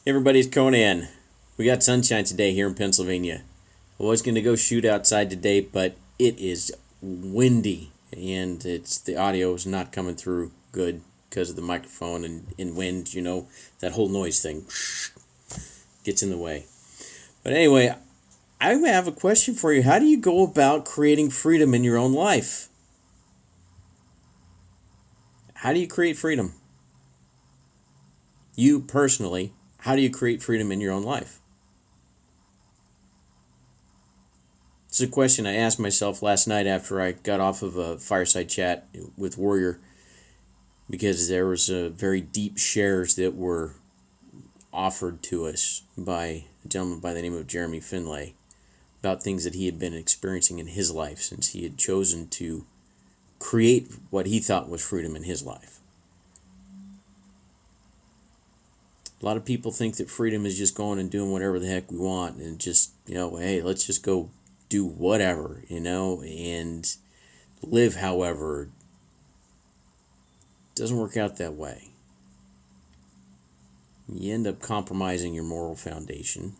Hey everybody, it's Conan. We got sunshine today here in Pennsylvania. I was going to go shoot outside today, but it is windy and the audio is not coming through good because of the microphone and wind. You know, that whole noise thing gets in the way. But anyway, I have a question for you. How do you go about creating freedom in your own life? How do you create freedom? You personally, how do you create freedom in your own life? It's a question I asked myself last night after I got off of a fireside chat with Warrior, because there was very deep shares that were offered to us by a gentleman by the name of Jeremy Finlay about things that he had been experiencing in his life since he had chosen to create what he thought was freedom in his life. A lot of people think that freedom is just going and doing whatever the heck we want and just, hey, let's just go do whatever, and live however. It doesn't work out that way. You end up compromising your moral foundation.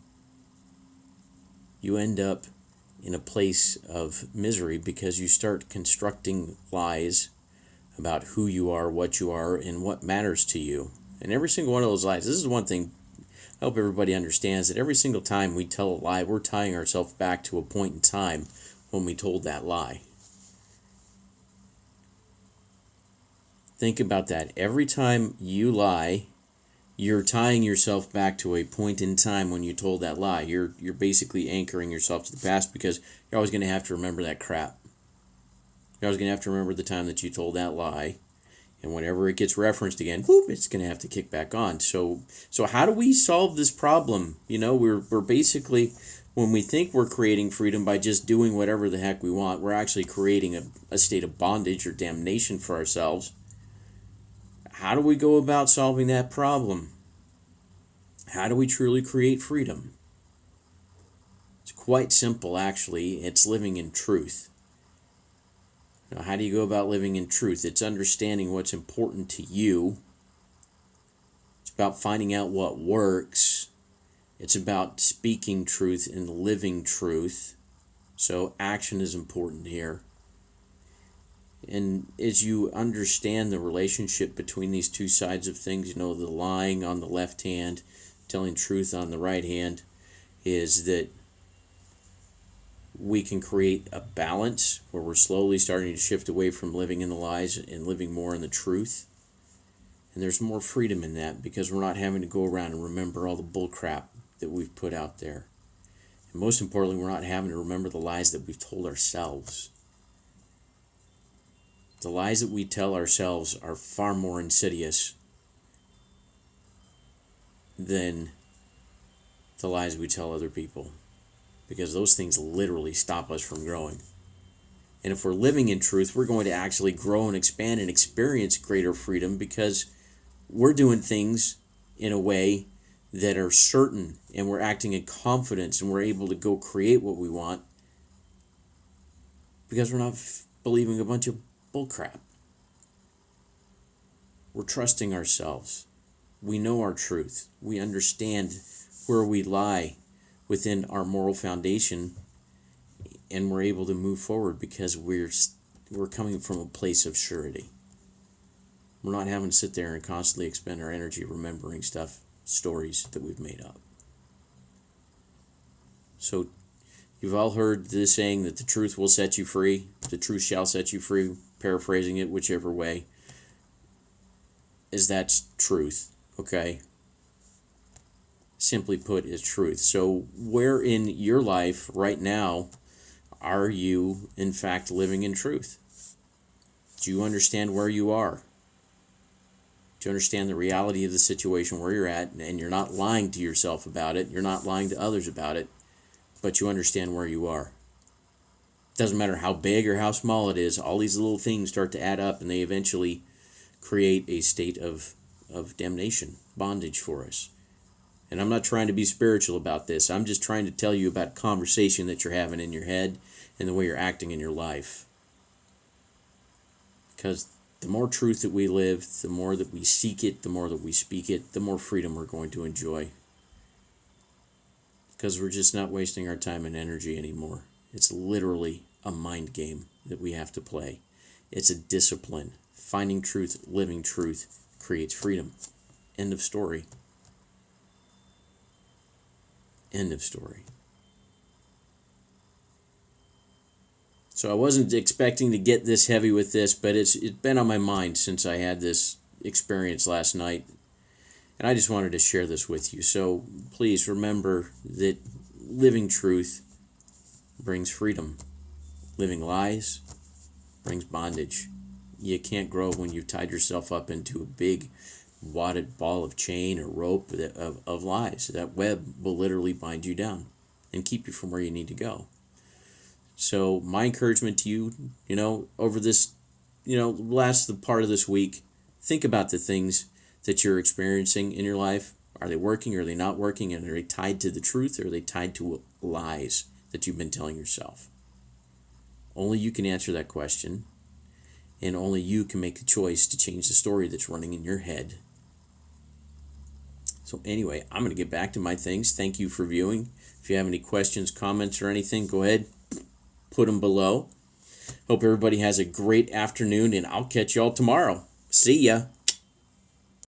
You end up in a place of misery because you start constructing lies about who you are, what you are, and what matters to you. And every single one of those lies, this is one thing I hope everybody understands, that every single time we tell a lie, we're tying ourselves back to a point in time when we told that lie. Think about that. Every time you lie, you're tying yourself back to a point in time when you told that lie. You're basically anchoring yourself to the past because you're always going to have to remember that crap. You're always going to have to remember the time that you told that lie. And whenever it gets referenced again, whoop, it's going to have to kick back on. So how do we solve this problem? We're basically, when we think we're creating freedom by just doing whatever the heck we want, we're actually creating a state of bondage or damnation for ourselves. How do we go about solving that problem? How do we truly create freedom? It's quite simple, actually. It's living in truth. Now, how do you go about living in truth? It's understanding what's important to you. It's about finding out what works. It's about speaking truth and living truth. So action is important here. And as you understand the relationship between these two sides of things, the lying on the left hand, telling truth on the right hand, is that we can create a balance where we're slowly starting to shift away from living in the lies and living more in the truth. And there's more freedom in that because we're not having to go around and remember all the bull crap that we've put out there. And most importantly, we're not having to remember the lies that we've told ourselves. The lies that we tell ourselves are far more insidious than the lies we tell other people, because those things literally stop us from growing. And if we're living in truth, we're going to actually grow and expand and experience greater freedom because we're doing things in a way that are certain, and we're acting in confidence, and we're able to go create what we want because we're not believing a bunch of bullcrap. We're trusting ourselves. We know our truth. We understand where we lie within our moral foundation, and we're able to move forward because we're coming from a place of surety. We're not having to sit there and constantly expend our energy remembering stories that we've made up. So you've all heard the saying that the truth will set you free. The truth shall set you free, paraphrasing it whichever way. That's truth, okay? Simply put, is truth. So where in your life right now are you, in fact, living in truth? Do you understand where you are? Do you understand the reality of the situation where you're at, and you're not lying to yourself about it, you're not lying to others about it, but you understand where you are? It doesn't matter how big or how small it is, all these little things start to add up, and they eventually create a state of damnation, bondage for us. And I'm not trying to be spiritual about this. I'm just trying to tell you about a conversation that you're having in your head and the way you're acting in your life. Because the more truth that we live, the more that we seek it, the more that we speak it, the more freedom we're going to enjoy. because we're just not wasting our time and energy anymore. It's literally a mind game that we have to play. It's a discipline. Finding truth, living truth creates freedom. End of story. End of story. So I wasn't expecting to get this heavy with this, but it's been on my mind since I had this experience last night. And I just wanted to share this with you. So please remember that living truth brings freedom. Living lies brings bondage. You can't grow when you've tied yourself up into a big wadded ball of chain or rope of lies. That web will literally bind you down and keep you from where you need to go. So my encouragement to you, over this, last part of this week, think about the things that you're experiencing in your life. Are they working? Are they not working? And are they tied to the truth? Or are they tied to lies that you've been telling yourself? Only you can answer that question. And only you can make the choice to change the story that's running in your head. So anyway, I'm going to get back to my things. Thank you for viewing. If you have any questions, comments, or anything, go ahead. Put them below. Hope everybody has a great afternoon, and I'll catch y'all tomorrow. See ya.